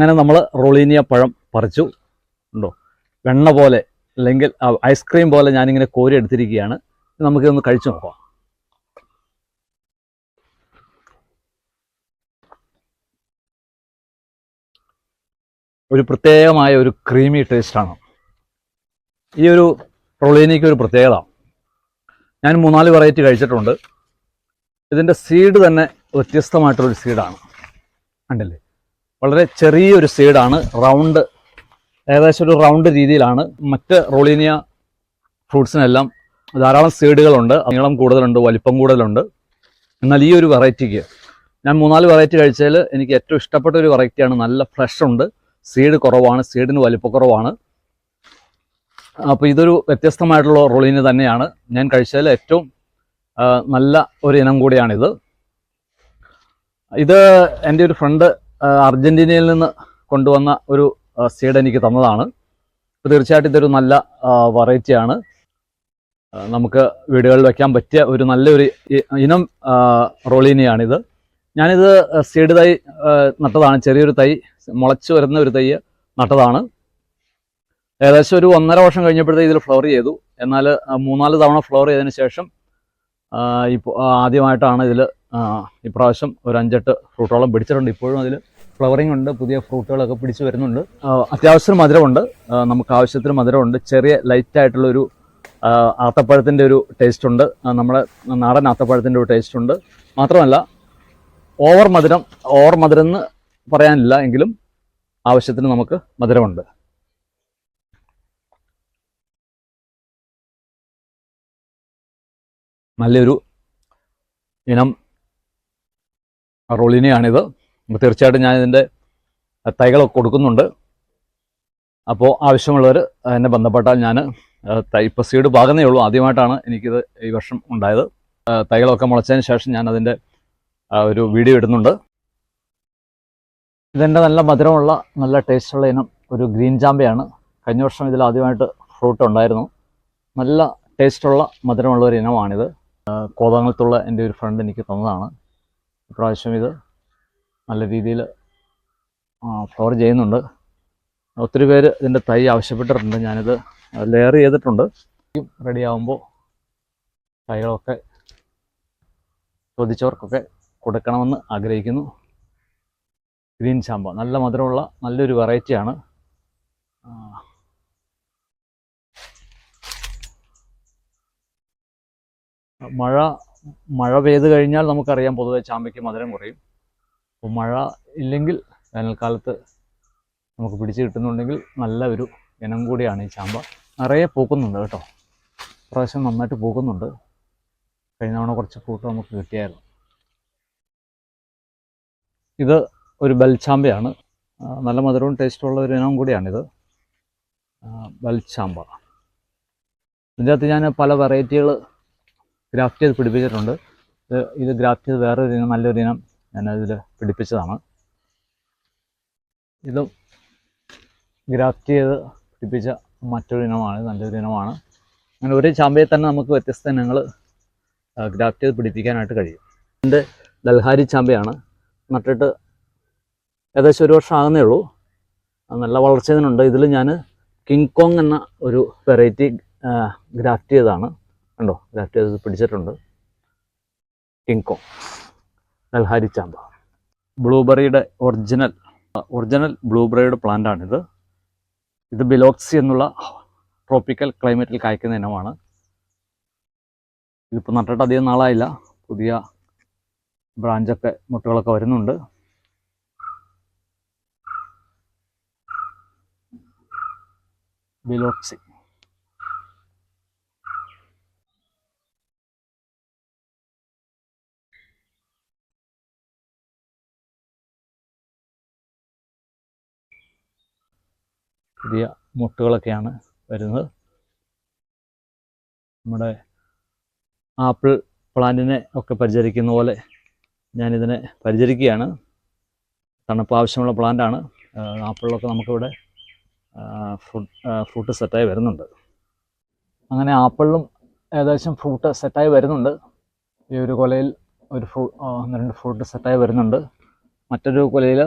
അങ്ങനെ നമ്മൾ റൊളീനിയ പഴം പറിച്ചു. ഉണ്ടോ, വെണ്ണ പോലെ അല്ലെങ്കിൽ ഐസ്ക്രീം പോലെ ഞാനിങ്ങനെ കോരി എടുത്തിരിക്കുകയാണ്. നമുക്കിതൊന്ന് കഴിച്ചു നോക്കാം. ഒരു പ്രത്യേകമായ ഒരു ക്രീമി ടേസ്റ്റാണ് ഈ ഒരു റൊളീനിയയ്ക്ക് ഒരു പ്രത്യേകത. ഞാൻ 3-4 വെറൈറ്റി കഴിച്ചിട്ടുണ്ട്. ഇതിൻ്റെ സീഡ് തന്നെ വ്യത്യസ്തമായിട്ടുള്ളൊരു സീഡാണ്. കണ്ടില്ലേ, വളരെ ചെറിയൊരു സീഡാണ്. റൗണ്ട്, ഏകദേശം ഒരു റൗണ്ട് രീതിയിലാണ്. മറ്റ് റൊളീനിയ ഫ്രൂട്ട്സിനെല്ലാം ധാരാളം സീഡുകളുണ്ട്, നീളം കൂടുതലുണ്ട്, വലിപ്പം കൂടുതലുണ്ട്. എന്നാൽ ഈ ഒരു വെറൈറ്റിക്ക് ഞാൻ 3-4 വെറൈറ്റി കഴിച്ചതിൽ എനിക്ക് ഏറ്റവും ഇഷ്ടപ്പെട്ട ഒരു വെറൈറ്റിയാണ്. നല്ല ഫ്ലഷ് ഉണ്ട്, സീഡ് കുറവാണ്, സീഡിന് വലിപ്പക്കുറവാണ്. അപ്പോൾ ഇതൊരു വ്യത്യസ്തമായിട്ടുള്ള റൊളീനിയ തന്നെയാണ്. ഞാൻ കഴിച്ചതിൽ ഏറ്റവും നല്ല ഒരു ഇനം കൂടിയാണിത്. ഇത് എൻ്റെ ഒരു ഫ്രണ്ട് അർജൻറ്റീനയിൽ നിന്ന് കൊണ്ടുവന്ന ഒരു സീഡ് എനിക്ക് തന്നതാണ്. തീർച്ചയായിട്ടും ഇതൊരു നല്ല വെറൈറ്റിയാണ്. നമുക്ക് വീടുകളിൽ വയ്ക്കാൻ പറ്റിയ ഒരു നല്ലൊരു ഇനം റൊളീനിയാണിത്. ഞാനിത് സീഡ് തൈ നട്ടതാണ്. ചെറിയൊരു തൈ, മുളച്ചു വരുന്ന ഒരു തൈ നട്ടതാണ്. ഏകദേശം ഒരു 1.5 വർഷം കഴിഞ്ഞപ്പോഴത്തേക്ക് ഇതിൽ ഫ്ലവർ ചെയ്തു. എന്നാൽ 3-4 തവണ ഫ്ലവർ ചെയ്തതിന് ശേഷം ഇപ്പോൾ ആദ്യമായിട്ടാണ് ഇതിൽ ഇപ്രാവശ്യം ഒരു 5-8 ഫ്രൂട്ടോളം പിടിച്ചിട്ടുണ്ട്. ഇപ്പോഴും അതിൽ ഫ്ലവറിംഗ് ഉണ്ട്, പുതിയ ഫ്രൂട്ടുകളൊക്കെ പിടിച്ചു വരുന്നുണ്ട്. അത്യാവശ്യം മധുരമുണ്ട്, നമുക്ക് ആവശ്യത്തിന് മധുരമുണ്ട്. ചെറിയ ലൈറ്റായിട്ടുള്ളൊരു ആത്തപ്പഴത്തിൻ്റെ ഒരു ടേസ്റ്റ് ഉണ്ട്, നമ്മുടെ നാടൻ ആത്തപ്പഴത്തിൻ്റെ ഒരു ടേസ്റ്റ് ഉണ്ട്. മാത്രമല്ല ഓവർ മധുരം എന്ന് പറയാനില്ല, എങ്കിലും ആവശ്യത്തിന് നമുക്ക് മധുരമുണ്ട്. നല്ലൊരു ഇനം റൊളീനിയാണിത്. തീർച്ചയായിട്ടും ഞാൻ ഇതിൻ്റെ തൈകളൊക്കെ കൊടുക്കുന്നുണ്ട്. അപ്പോൾ ആവശ്യമുള്ളവർ എന്നെ ബന്ധപ്പെട്ടാൽ ഞാൻ ഇപ്പോൾ സീഡ് പാകുന്നേ ഉള്ളൂ. ആദ്യമായിട്ടാണ് എനിക്കിത് ഈ വർഷം ഉണ്ടായത്. തൈകളൊക്കെ മുളച്ചതിന് ശേഷം ഞാൻ അതിൻ്റെ ഒരു വീഡിയോ ഇടുന്നുണ്ട്. ഇതെൻ്റെ നല്ല മധുരമുള്ള നല്ല ടേസ്റ്റുള്ള ഇനം ഒരു ഗ്രീൻ ചാമ്പയാണ്. കഴിഞ്ഞ വർഷം ഇതിൽ ആദ്യമായിട്ട് ഫ്രൂട്ട് ഉണ്ടായിരുന്നു. നല്ല ടേസ്റ്റുള്ള മധുരമുള്ള ഒരു ഇനമാണിത്. കോതമംഗലത്തുള്ള എൻ്റെ ഒരു ഫ്രണ്ട് എനിക്ക് തന്നതാണ്. ഇപ്രാവശ്യം ഇത് നല്ല രീതിയിൽ ഫ്ലവർ ചെയ്യുന്നുണ്ട്. ഒത്തിരി പേര് ഇതിൻ്റെ തൈ ആവശ്യപ്പെട്ടിട്ടുണ്ട്. ഞാനിത് ലെയർ ചെയ്തിട്ടുണ്ട്. റെഡിയാകുമ്പോൾ തൈകളൊക്കെ ചോദിച്ചവർക്കൊക്കെ കൊടുക്കണമെന്ന് ആഗ്രഹിക്കുന്നു. ഗ്രീൻ ചാമ്പ നല്ല മധുരമുള്ള നല്ലൊരു വെറൈറ്റിയാണ്. മഴ പെയ്ത് കഴിഞ്ഞാൽ നമുക്കറിയാം പൊതുവെ ചാമ്പയ്ക്ക് മധുരം കുറയും. അപ്പോൾ മഴ ഇല്ലെങ്കിൽ വേനൽക്കാലത്ത് നമുക്ക് പിടിച്ച് കിട്ടുന്നുണ്ടെങ്കിൽ നല്ല ഒരു ഇനം കൂടിയാണ് ഈ ചാമ്പ. നിറയെ പൂക്കുന്നുണ്ട് കേട്ടോ, പ്രാവശ്യം നന്നായിട്ട് പൂക്കുന്നുണ്ട്. കഴിഞ്ഞ തവണ കുറച്ച് ഫ്രൂട്ട് നമുക്ക് കിട്ടിയായിരുന്നു. ഇത് ഒരു ബൽച്ചാമ്പയാണ്. നല്ല മധുരവും ടേസ്റ്റുള്ള ഒരു ഇനം കൂടിയാണിത്, ബൽച്ചാമ്പ. ഇതിൻ്റെ അകത്ത് ഞാൻ പല വെറൈറ്റികൾ ഗ്രാഫ്റ്റ് ചെയ്ത് പിടിപ്പിച്ചിട്ടുണ്ട്. ഇത് ഗ്രാഫ്റ്റ് ചെയ്ത് വേറൊരു ഇനം, നല്ലൊരു ഇനം ഞാനതിൽ പിടിപ്പിച്ചതാണ്. ഇതും ഗ്രാഫ്റ്റ് ചെയ്ത് പിടിപ്പിച്ച മറ്റൊരു ഇനമാണ്, നല്ലൊരു ഇനമാണ്. അങ്ങനെ ഒരേ ചാമ്പയിൽ തന്നെ നമുക്ക് വ്യത്യസ്ത ഇനങ്ങൾ ഗ്രാഫ്റ്റ് ചെയ്ത് പിടിപ്പിക്കാനായിട്ട് കഴിയും. ഇതിൻ്റെ ദൽഹാരി ചാമ്പയാണ്. നട്ടിട്ട് ഏകദേശം 1 വർഷം ആകുന്നേ ഉള്ളൂ. നല്ല വളർച്ച ഇതിനുണ്ട്. ഇതിൽ ഞാൻ കിങ് കോങ് എന്ന ഒരു വെറൈറ്റി ഗ്രാഫ്റ്റ് ചെയ്തതാണ്. കണ്ടോ, ഗ്രാഫ്റ്റ് ചെയ്ത് പിടിച്ചിട്ടുണ്ട്. കിങ് കോങ് ദൽഹാരി ചാമ്പ. ബ്ലൂബെറിയുടെ ഒറിജിനൽ ബ്ലൂബെറിയുടെ പ്ലാന്റാണിത്. ഇത് ബിലോക്സി എന്നുള്ള ട്രോപ്പിക്കൽ ക്ലൈമറ്റിൽ കായ്ക്കുന്ന ഇനമാണ്. ഇതിപ്പോൾ നട്ടിട്ട് അധികം നാളായില്ല, പുതിയ ബ്രാഞ്ചൊക്കെ മുട്ടുകളൊക്കെ വരുന്നുണ്ട്. ബിലോക്സി പുതിയ മുട്ടുകളൊക്കെയാണ് വരുന്നത്. നമ്മുടെ ആപ്പിൾ പ്ലാന്റിനെ ഒക്കെ പരിചരിക്കുന്ന പോലെ ഞാനിതിനെ പരിചരിക്കുകയാണ്. തണുപ്പ് ആവശ്യമുള്ള പ്ലാന്റാണ്. ആപ്പിളിലൊക്കെ നമുക്കിവിടെ ഫ്രൂട്ട് സെറ്റായി വരുന്നുണ്ട്. അങ്ങനെ ആപ്പിളിലും ഏകദേശം ഫ്രൂട്ട് സെറ്റായി വരുന്നുണ്ട്. ഈ ഒരു കൊലയിൽ ഒരു 2 ഫ്രൂട്ട് സെറ്റായി വരുന്നുണ്ട്. മറ്റൊരു കൊലയിൽ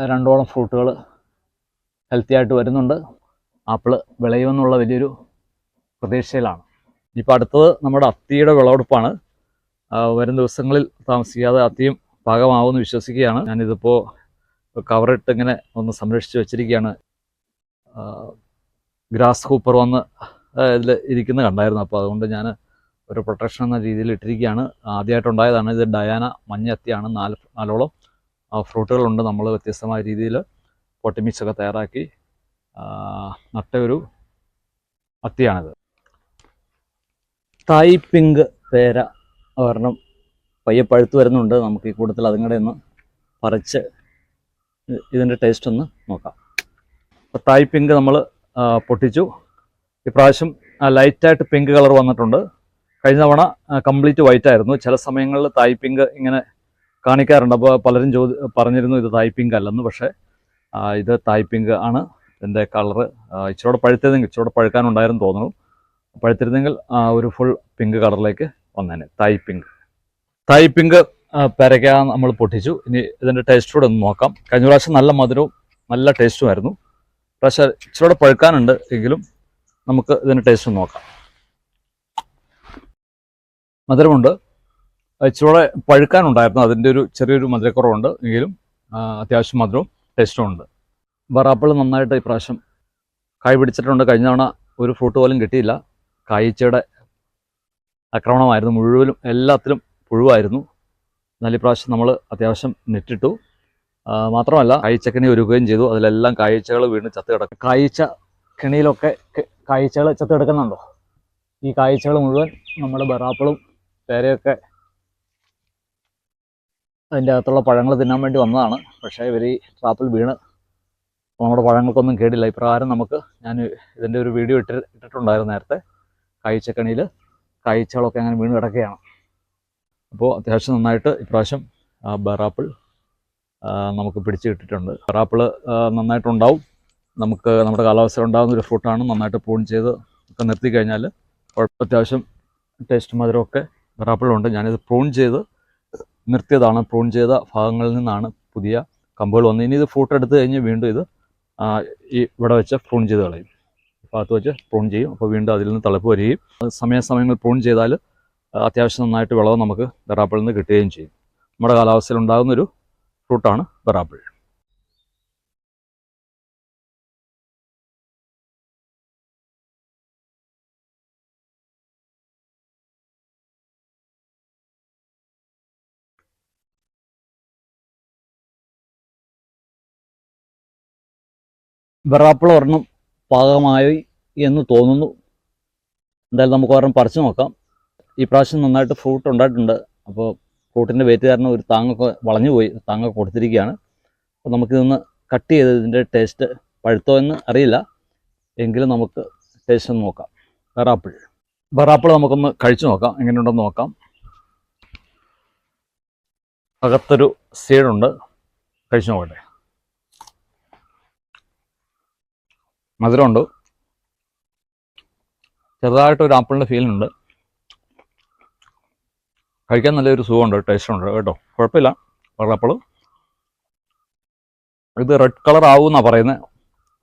രണ്ടോളം ഫ്രൂട്ടുകൾ ഹെൽത്തി ആയിട്ട് വരുന്നുണ്ട്. ആപ്പിള് വിളയുമെന്നുള്ള വലിയൊരു പ്രതീക്ഷയിലാണ്. ഇപ്പോൾ അടുത്തത് നമ്മുടെ അത്തിയുടെ വിളവെടുപ്പാണ്. വരും ദിവസങ്ങളിൽ താമസിക്കാതെ അത്തിയും പാകമാവുമെന്ന് വിശ്വസിക്കുകയാണ്. ഞാനിതിപ്പോൾ കവറിട്ട് ഇങ്ങനെ ഒന്ന് സംരക്ഷിച്ച് വെച്ചിരിക്കുകയാണ്. ഗ്രാസ് ഹൂപ്പർ വന്ന് ഇതിൽ ഇരിക്കുന്നത് കണ്ടായിരുന്നു. അപ്പോൾ അതുകൊണ്ട് ഞാൻ ഒരു പ്രൊട്ടക്ഷൻ എന്ന രീതിയിൽ ഇട്ടിരിക്കുകയാണ്. ആദ്യമായിട്ടുണ്ടായതാണ് ഇത്. ഡയാന മഞ്ഞ അത്തിയാണ്. നാലോളം ഫ്രൂട്ടുകളുണ്ട്. നമ്മൾ വ്യത്യസ്തമായ രീതിയിൽ പൊട്ടി മിക്സൊക്കെ തയ്യാറാക്കി നട്ട ഒരു അത്തിയാണിത്. തായ് പിങ്ക് പേര ഒരെണ്ണം പയ്യെ പഴുത്ത് വരുന്നുണ്ട്. നമുക്ക് ഈ കൂട്ടത്തിൽ അതും കൂടെ ഒന്ന് പറിച്ച് ഇതിൻ്റെ ടേസ്റ്റ് ഒന്ന് നോക്കാം. അപ്പോൾ തായ് പിങ്ക് നമ്മൾ പൊട്ടിച്ചു. ഇപ്രാവശ്യം ലൈറ്റായിട്ട് പിങ്ക് കളർ വന്നിട്ടുണ്ട്. കഴിഞ്ഞ തവണ കംപ്ലീറ്റ് വൈറ്റ് ആയിരുന്നു. ചില സമയങ്ങളിൽ തായ് പിങ്ക് ഇങ്ങനെ കാണിക്കാറുണ്ട്. അപ്പോൾ പലരും പറഞ്ഞിരുന്നു ഇത് തായ് പിങ്ക് അല്ലെന്ന്. പക്ഷേ ഇത് തായ് പിങ്ക് ആണ്. ഇതിൻ്റെ കളറ് ഇച്ചിരൂടെ പഴുത്തിരുന്നെങ്കിൽ, ഇച്ചിരൂടെ പഴുക്കാനുണ്ടായിരുന്നു തോന്നുന്നു. പഴുത്തിരുന്നെങ്കിൽ ഒരു ഫുൾ പിങ്ക് കളറിലേക്ക് വന്നേനെ. തായ് പിങ്ക് പേരയ്ക്ക നമ്മൾ പൊട്ടിച്ചു. ഇനി ഇതിൻ്റെ ടേസ്റ്റ് കൂടെ ഒന്ന് നോക്കാം. കഴിഞ്ഞ പ്രാവശ്യം നല്ല മധുരവും നല്ല ടേസ്റ്റുമായിരുന്നു. പക്ഷേ ഇച്ചിരൂടെ പഴുക്കാനുണ്ട്. എങ്കിലും നമുക്ക് ഇതിൻ്റെ ടേസ്റ്റ് ഒന്ന് നോക്കാം. മധുരമുണ്ട്. ഇച്ചിരൂടെ പഴുക്കാനുണ്ടായിരുന്നു. അതിൻ്റെ ഒരു ചെറിയൊരു മധുരക്കുറവുണ്ട്. എങ്കിലും അത്യാവശ്യം മധുരവും ടേസ്റ്റും ഉണ്ട്. ബറാപ്പിൾ നന്നായിട്ട് ഇപ്രാവശ്യം കായ് പിടിച്ചിട്ടുണ്ട്. കഴിഞ്ഞ തവണ ഒരു ഫ്രൂട്ട് പോലും കിട്ടിയില്ല. കായ്ച്ചയുടെ ആക്രമണമായിരുന്നു. മുഴുവനും എല്ലാത്തിലും പുഴുവായിരുന്നു. എന്നാൽ ഇപ്രാവശ്യം നമ്മൾ അത്യാവശ്യം നെറ്റിട്ടു. മാത്രമല്ല കായ്ച്ചക്കണി ഒരുക്കുകയും ചെയ്തു. അതിലെല്ലാം കായ്ച്ചകൾ വീണ് ചത്ത് കിടക്കും. കായ്ച്ച കെണിയിലൊക്കെ കായ്ച്ചകൾ ചത്ത് കിടക്കുന്നുണ്ടോ? ഈ കായ്ച്ചകൾ മുഴുവൻ നമ്മുടെ ബറാപ്പിളും പേരയൊക്കെ അതിൻ്റെ അകത്തുള്ള പഴങ്ങൾ തിന്നാൻ വേണ്ടി വന്നതാണ്. പക്ഷേ ഇവർ ഈ ട്രാപ്പിൽ വീണ് നമ്മുടെ പഴങ്ങൾക്കൊന്നും കേടില്ല. ഇപ്രകാരം ഞാൻ ഇതിൻ്റെ ഒരു വീഡിയോ ഇട്ടിട്ടുണ്ടായിരുന്നു നേരത്തെ. കായ്ച്ചക്കണിയിൽ കായ്ച്ചകളൊക്കെ അങ്ങനെ വീണ് കിടക്കുകയാണ്. അപ്പോൾ അത്യാവശ്യം നന്നായിട്ട് ഇപ്രാവശ്യം ബറാപ്പിൾ നമുക്ക് പിടിച്ച് കിട്ടിയിട്ടുണ്ട്. ബറാപ്പിൾ നന്നായിട്ടുണ്ടാവും. നമുക്ക് നമ്മുടെ കാലാവസ്ഥയിൽ ഉണ്ടാകുന്ന ഒരു ഫ്രൂട്ടാണ്. നന്നായിട്ട് പ്രൂൺ ചെയ്ത് ഒക്കെ നിർത്തി കഴിഞ്ഞാൽ അത്യാവശ്യം ടേസ്റ്റ് മധുരമൊക്കെ ബറാപ്പിളുണ്ട്. ഞാനിത് പ്രൂൺ ചെയ്ത് നിർത്തിയതാണ്. പ്രൂൺ ചെയ്ത ഭാഗങ്ങളിൽ നിന്നാണ് പുതിയ കമ്പുകൾ വന്നത്. ഇനി ഇത് ഫ്രൂട്ട് എടുത്ത് കഴിഞ്ഞ് വീണ്ടും ഇത് ഈ ഇവിടെ വെച്ച് പ്രൂൺ ചെയ്ത് കളയും. ഭാഗത്ത് വെച്ച് പ്രൂൺ ചെയ്യും. അപ്പോൾ വീണ്ടും അതിൽ നിന്ന് തളിപ്പ് വരികയും സമയാസമയങ്ങളിൽ പ്രൂൺ ചെയ്താൽ അത്യാവശ്യം നന്നായിട്ട് വിളവ് നമുക്ക് ബറാപ്പിളിൽ നിന്ന് കിട്ടുകയും ചെയ്യും. നമ്മുടെ കാലാവസ്ഥയിൽ ഉണ്ടാകുന്നൊരു ഫ്രൂട്ടാണ് ബറാപ്പിൾ. ബറാപ്പിൾ ഒരെണ്ണം പാകമായി എന്ന് തോന്നുന്നു. എന്തായാലും നമുക്ക് ഒരെണ്ണം പറിച്ചു നോക്കാം. ഈ പ്രാവശ്യം നന്നായിട്ട് ഫ്രൂട്ട് ഉണ്ടായിട്ടുണ്ട്. അപ്പോൾ ഫ്രൂട്ടിൻ്റെ വെയിറ്റ് കാരണം ഒരു താങ്ങൊക്കെ വളഞ്ഞു പോയി. താങ്ങൊക്കെ കൊടുത്തിരിക്കുകയാണ്. അപ്പോൾ നമുക്കിതൊന്ന് കട്ട് ചെയ്ത് ഇതിൻ്റെ ടേസ്റ്റ് പഴുത്തോ എന്ന് അറിയില്ല. എങ്കിലും നമുക്ക് ടേസ്റ്റ് ഒന്ന് നോക്കാം. ബറാപ്പിൾ നമുക്കൊന്ന് കഴിച്ചു നോക്കാം, എങ്ങനെയുണ്ടെന്ന് നോക്കാം. അകത്തൊരു സീഡുണ്ട്. കഴിച്ചു നോക്കട്ടെ. മധുരമുണ്ട്. ചെറുതായിട്ടൊരു ആപ്പിളിൻ്റെ ഫീലുണ്ട്. കഴിക്കാൻ നല്ലൊരു സുഖമുണ്ട്, ടേസ്റ്റുണ്ട് കേട്ടോ. കുഴപ്പമില്ല. ബറാപ്പിൾ ഇത് റെഡ് കളർ ആവുമെന്നാണ് പറയുന്നത്.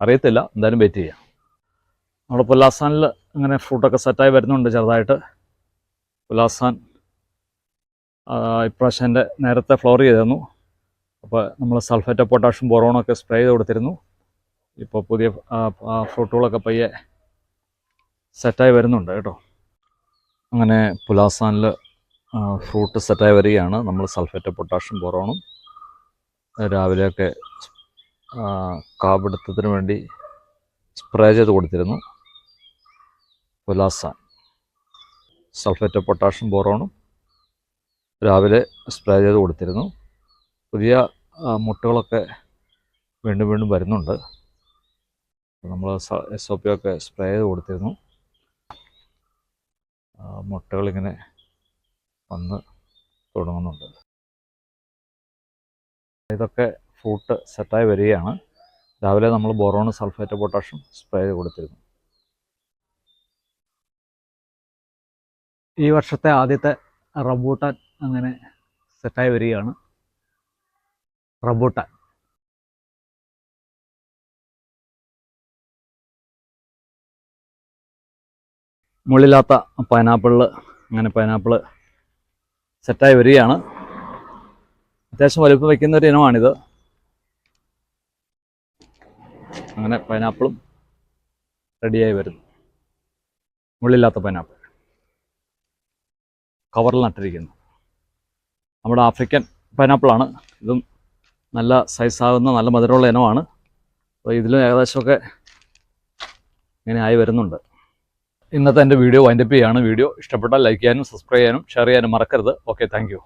അറിയത്തില്ല, എന്തായാലും വെയിറ്റ് ചെയ്യാം. നമ്മുടെ പുലാസാനിൽ ഇങ്ങനെ ഫ്രൂട്ടൊക്കെ സെറ്റായി വരുന്നുണ്ട് ചെറുതായിട്ട്. പുലാസാൻ ഇപ്രാവശ്യം എൻ്റെ നേരത്തെ ഫ്ലോർ ചെയ്തിരുന്നു. അപ്പോൾ നമ്മൾ സൾഫേറ്റ് ഓഫ് പൊട്ടാഷ്യം ബോറോണൊക്കെ സ്പ്രേ ചെയ്ത് കൊടുത്തിരുന്നു. ഇപ്പോൾ പുതിയ ഫ്രൂട്ടുകളൊക്കെ പയ്യെ സെറ്റായി വരുന്നുണ്ട് കേട്ടോ. അങ്ങനെ പുലാസാനിൽ ഫ്രൂട്ട് സെറ്റായി വരികയാണ്. നമ്മൾ സൾഫേറ്റ് ഓഫ് പൊട്ടാഷ്യം ബോറോണും രാവിലെയൊക്കെ കാപിടുത്തത്തിന് വേണ്ടി സ്പ്രേ ചെയ്ത് കൊടുത്തിരുന്നു. പുലാസാൻ സൾഫേറ്റ് ഓഫ് പൊട്ടാഷ്യം ബോറോണും രാവിലെ സ്പ്രേ ചെയ്ത് കൊടുത്തിരുന്നു. പുതിയ മുട്ടകളൊക്കെ വീണ്ടും വീണ്ടും വരുന്നുണ്ട്. നമ്മൾ SOP ഒക്കെ സ്പ്രേ ചെയ്ത് കൊടുത്തിരുന്നു. മുട്ടകളിങ്ങനെ വന്ന് തുടങ്ങുന്നുണ്ട്. ഇതൊക്കെ ഫ്രൂട്ട് സെറ്റായി വരികയാണ്. രാവിലെ നമ്മൾ ബോറോൺ സൾഫേറ്റ് പൊട്ടാഷ്യം സ്പ്രേ ചെയ്ത് കൊടുത്തിരുന്നു. ഈ വർഷത്തെ ആദ്യത്തെ റംബൂട്ടാൻ അങ്ങനെ സെറ്റായി വരികയാണ്. റംബൂട്ടാൻ മുള്ളില്ലാത്ത പൈനാപ്പിളിൽ അങ്ങനെ പൈനാപ്പിൾ സെറ്റായി വരികയാണ്. അത്യാവശ്യം വലുപ്പം വയ്ക്കുന്ന ഒരു ഇനമാണിത്. അങ്ങനെ പൈനാപ്പിളും റെഡിയായി വരുന്നു. മുള്ളില്ലാത്ത പൈനാപ്പിൾ കവറിൽ നട്ടിരിക്കുന്നു. നമ്മുടെ ആഫ്രിക്കൻ പൈനാപ്പിളാണ്. ഇതും നല്ല സൈസാകുന്ന നല്ല മധുരമുള്ള ഇനമാണ്. അപ്പോൾ ഇതിലും ഏകദേശമൊക്കെ ഇങ്ങനെ ആയി വരുന്നുണ്ട്. ഇന്നത്തെ എൻ്റെ വീഡിയോ വൈൻഡപ്പ് ചെയ്യുകയാണ്. വീഡിയോ ഇഷ്ടപ്പെട്ടാൽ ലൈക്ക് ചെയ്യാനും സബ്സ്ക്രൈബ് ചെയ്യാനും ഷെയർ ചെയ്യാനും മറക്കരുത്. Okay, thank you.